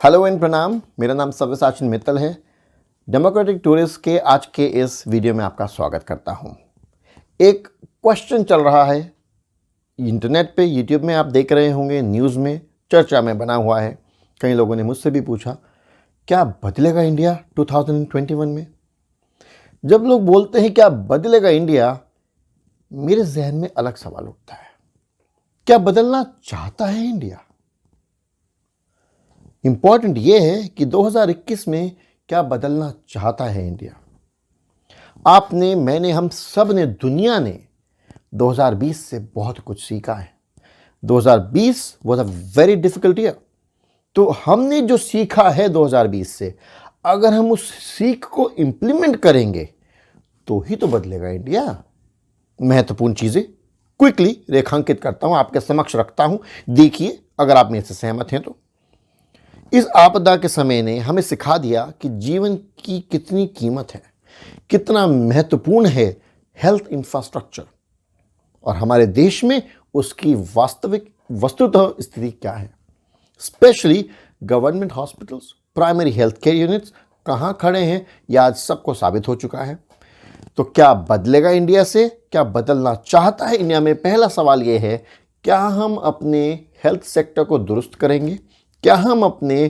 Hello and प्रणाम। मेरा नाम सव्यसाची मित्तल है। डेमोक्रेटिक टूरिस्ट के आज के इस वीडियो में आपका स्वागत करता हूं। एक क्वेश्चन चल रहा है इंटरनेट पे, यूट्यूब में आप देख रहे होंगे, न्यूज़ में चर्चा में बना हुआ है। कई लोगों ने मुझसे भी पूछा क्या बदलेगा इंडिया 2021 में। जब लोग बोलते हैं क्या बदलेगा इंडिया, मेरे जहन में अलग सवाल उठता है। क्या बदलना चाहता है इंडिया? इंपॉर्टेंट यह है कि 2021 में क्या बदलना चाहता है इंडिया। आपने, मैंने, हम सब ने, दुनिया ने 2020 से बहुत कुछ सीखा है। 2020 was a very difficult year. तो हमने जो सीखा है 2020 से, अगर हम उस सीख को इंप्लीमेंट करेंगे तो ही तो बदलेगा इंडिया। महत्वपूर्ण चीजें क्विकली रेखांकित करता हूं, आपके समक्ष रखता हूं, देखिए अगर आप मेरे से सहमत हैं तो। इस आपदा के समय ने हमें सिखा दिया कि जीवन की कितनी कीमत है, कितना महत्वपूर्ण है हेल्थ इंफ्रास्ट्रक्चर, और हमारे देश में उसकी वास्तविक वस्तुतः स्थिति क्या है। Specially government hospitals, primary health care units कहां खड़े हैं, यह आज सबको साबित हो चुका है। तो क्या बदलेगा इंडिया से, क्या बदलना चाहता है इंडिया में? पहला सवाल यह है, क्या हम अपने हेल्थ सेक्टर को दुरुस्त करेंगे? क्या हम अपने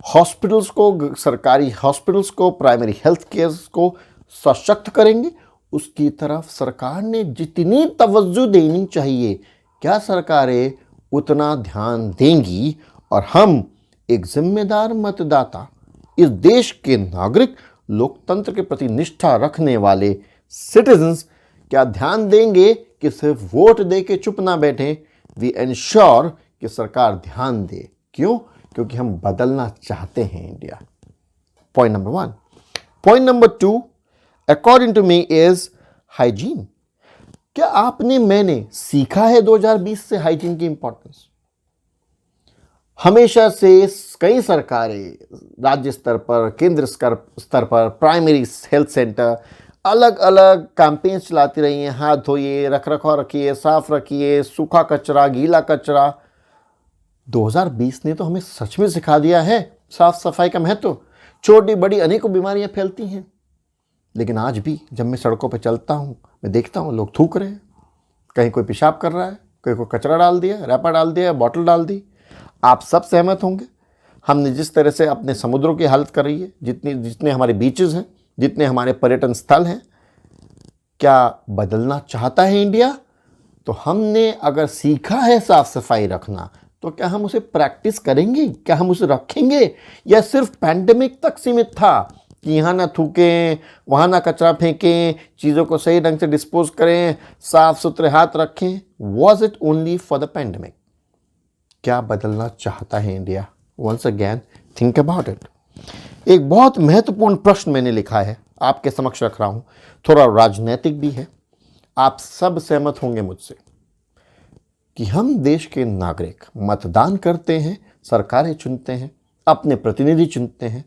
हॉस्पिटल्स को, सरकारी हॉस्पिटल्स को, प्राइमरी हेल्थ केयर को सशक्त करेंगे? उसकी तरफ सरकार ने जितनी तवज्जो देनी चाहिए, क्या सरकारें उतना ध्यान देंगी? और हम एक जिम्मेदार मतदाता, इस देश के नागरिक, लोकतंत्र के प्रति निष्ठा रखने वाले सिटीजन्स क्या ध्यान देंगे कि सिर्फ वोट दे के चुप ना बैठे? वी एंश्योर कि सरकार ध्यान दे। क्यों? क्योंकि हम बदलना चाहते हैं India. Point number 1। Point number 2 according to me is hygiene. क्या आपने, मैंने सीखा है 2020 से हाइजीन की इंपॉर्टेंस? हमेशा से कई सरकारें राज्य स्तर पर, केंद्र स्तर पर, प्राइमरी हेल्थ सेंटर अलग अलग कैंपेन चलाती रही हैं। हाथ धोइए, रख रखाव रखिए, साफ रखिए, सूखा कचरा, गीला कचरा। 2020 ने तो हमें सच में सिखा दिया है साफ सफाई का महत्व। छोटी बड़ी अनेकों बीमारियां फैलती हैं, लेकिन आज भी जब मैं सड़कों पर चलता हूं, मैं देखता हूं लोग थूक रहे हैं, कहीं कोई पेशाब कर रहा है, कहीं कोई कचरा डाल दिया, रैपर डाल दिया, बॉटल डाल दी। आप सब सहमत होंगे हमने जिस तरह से अपने समुद्रों की हालत कर रही है, जितने हमारे बीचेस हैं, जितने हमारे पर्यटन स्थल हैं। क्या बदलना चाहता है इंडिया? तो हमने अगर सीखा है साफ सफाई रखना, तो क्या हम उसे प्रैक्टिस करेंगे? क्या हम उसे रखेंगे? या सिर्फ पैंडेमिक तक सीमित था कि यहाँ ना थूकें, वहाँ ना कचरा फेंकें, चीज़ों को सही ढंग से डिस्पोज करें, साफ सुथरे हाथ रखें? Was it only for the pandemic? क्या बदलना चाहता है India? Once again think about it. एक बहुत महत्वपूर्ण प्रश्न मैंने लिखा है, आपके समक्ष रख रहा हूं, थोड़ा राजनीतिक भी है। आप सब सहमत होंगे मुझसे कि हम देश के नागरिक मतदान करते हैं, सरकारें चुनते हैं, अपने प्रतिनिधि चुनते हैं,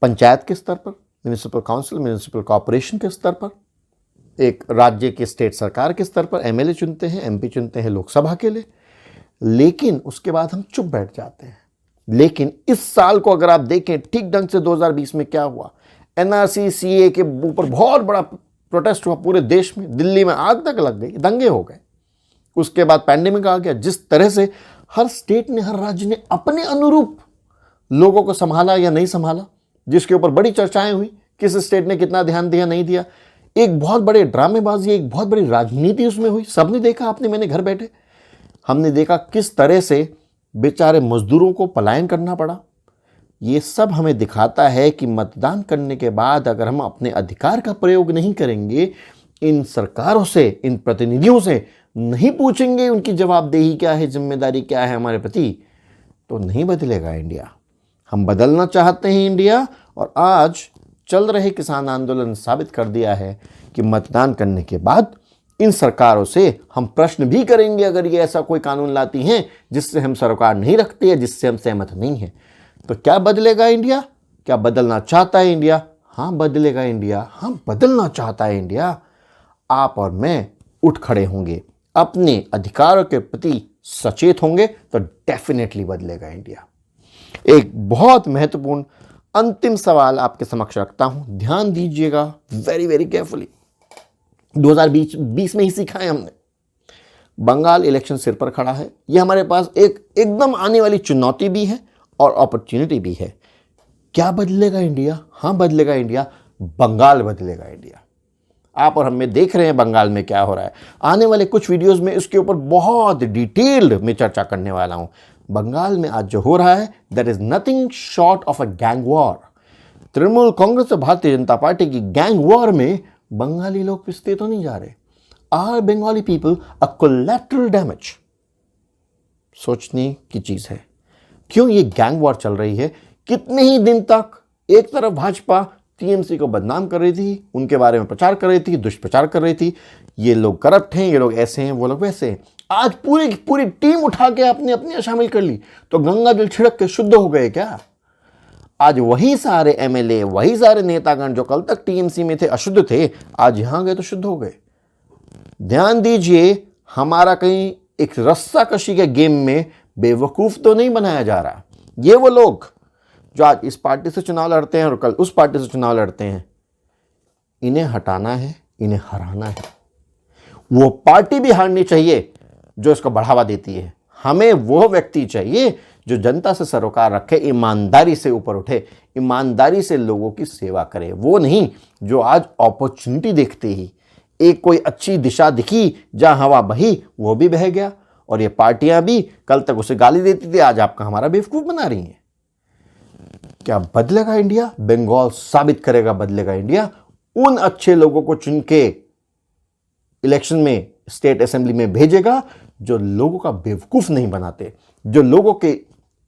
पंचायत के स्तर पर, म्युनिसिपल काउंसिल, म्युनिसिपल कॉर्पोरेशन के स्तर पर, एक राज्य के स्टेट सरकार के स्तर पर एमएलए चुनते हैं, एमपी चुनते हैं लोकसभा के लिए। लेकिन उसके बाद हम चुप बैठ जाते हैं। लेकिन इस साल को अगर आप देखें ठीक ढंग से, 2020 में क्या हुआ? एनआरसी सीए के ऊपर बहुत बड़ा प्रोटेस्ट हुआ पूरे देश में, दिल्ली में आग तक लग गई, दंगे हो गए। उसके बाद पैंडेमिक आ गया। जिस तरह से हर स्टेट ने, हर राज्य ने अपने अनुरूप लोगों को संभाला या नहीं संभाला, जिसके ऊपर बड़ी चर्चाएं हुई, किस स्टेट ने कितना ध्यान दिया, नहीं दिया। एक बहुत बड़े ड्रामेबाजी, एक बहुत बड़ी राजनीति उसमें हुई। सबने देखा, आपने मैंने घर बैठे हमने देखा किस तरह से बेचारे मजदूरों को पलायन करना पड़ा। ये सब हमें दिखाता है कि मतदान करने के बाद अगर हम अपने अधिकार का प्रयोग नहीं करेंगे, इन सरकारों से, इन प्रतिनिधियों से नहीं पूछेंगे उनकी जवाबदेही क्या है, जिम्मेदारी क्या है हमारे प्रति, तो नहीं बदलेगा इंडिया। हम बदलना चाहते हैं इंडिया, और आज चल रहे किसान आंदोलन साबित कर दिया है कि मतदान करने के बाद इन सरकारों से हम प्रश्न भी करेंगे अगर ये ऐसा कोई कानून लाती हैं जिससे हम सरोकार नहीं रखते या जिससे हम सहमत नहीं हैं। तो क्या बदलेगा इंडिया? क्या बदलना चाहता है इंडिया? हाँ, बदलेगा इंडिया। हाँ, बदलना चाहता है इंडिया। आप और मैं उठ खड़े होंगे, अपने अधिकारों के प्रति सचेत होंगे, तो डेफिनेटली बदलेगा इंडिया। एक बहुत महत्वपूर्ण अंतिम सवाल आपके समक्ष रखता हूं, ध्यान दीजिएगा वेरी वेरी केयरफुली। 2020 में ही सीखा है हमने, बंगाल इलेक्शन सिर पर खड़ा है। यह हमारे पास एकदम आने वाली चुनौती भी है और अपॉर्चुनिटी भी है। क्या बदलेगा इंडिया? हाँ बदलेगा इंडिया, बंगाल बदलेगा इंडिया। आप और हम में देख रहे हैं बंगाल में क्या हो रहा है। आने वाले कुछ वीडियोस में इसके ऊपर बहुत डिटेल्ड में चर्चा करने वाला हूं। बंगाल में आज जो हो रहा है that is nothing short of a gang war. Trinamool Congress और भारतीय जनता पार्टी की गैंग वॉर में बंगाली लोग पिसते तो नहीं जा रहे। Are Bengali people a collateral damage? सोचने की चीज है। क्यों ये गैंग वॉर चल रही है? कितने ही दिन तक एक तरफ भाजपा टीएमसी को बदनाम कर रही थी, उनके बारे में प्रचार कर रही थी, दुष्प्रचार कर रही थी, ये लोग करप्ट हैं, ये लोग ऐसे हैं, वो लोग वैसे हैं। आज पूरी टीम उठा के आपने अपने शामिल कर ली तो गंगा जल छिड़क के शुद्ध हो गए क्या? आज वही सारे एमएलए, वही सारे नेतागण जो कल तक टीएमसी में थे, अशुद्ध थे, आज यहां गए तो शुद्ध हो गए। ध्यान दीजिए, हमारा कहीं एक रस्साकशी के गेम में बेवकूफ तो नहीं बनाया जा रहा। ये वो लोग जो आज इस पार्टी से चुनाव लड़ते हैं और कल उस पार्टी से चुनाव लड़ते हैं, इन्हें हटाना है, इन्हें हराना है। वो पार्टी भी हारनी चाहिए जो इसको बढ़ावा देती है। हमें वो व्यक्ति चाहिए जो जनता से सरोकार रखे, ईमानदारी से ऊपर उठे, ईमानदारी से लोगों की सेवा करे। वो नहीं जो आज अपॉर्चुनिटी देखते ही एक कोई अच्छी दिशा दिखी, जहां हवा बही वो भी बह गया, और ये पार्टियां भी कल तक उसे गाली देती थी, आज आपका हमारा बेवकूफ बना रही हैं। क्या बदलेगा इंडिया? बंगाल साबित करेगा बदलेगा इंडिया। उन अच्छे लोगों को चुन के इलेक्शन में, स्टेट असेंबली में भेजेगा जो लोगों का बेवकूफ नहीं बनाते, जो लोगों के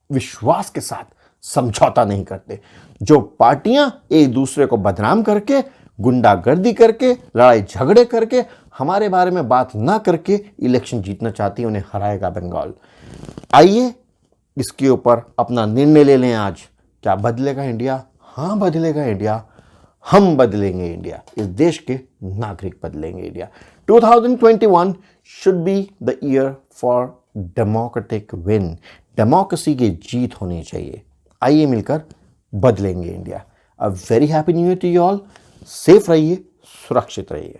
विश्वास के साथ समझौता नहीं करते, जो पार्टियां एक दूसरे को बदनाम करके, गुंडागर्दी करके, लड़ाई झगड़े करके, हमारे बारे में बात ना करके इलेक्शन जीतना चाहती है, उन्हें हराएगा बंगाल। आइए इसके ऊपर अपना निर्णय ले लें आज। क्या बदलेगा इंडिया? हाँ बदलेगा इंडिया। हम बदलेंगे इंडिया, इस देश के नागरिक बदलेंगे India. 2021 should be the year for democratic win. Democracy की जीत होनी चाहिए। आइए मिलकर बदलेंगे India. A very happy new year to you all. Safe रहिए, सुरक्षित रहिए।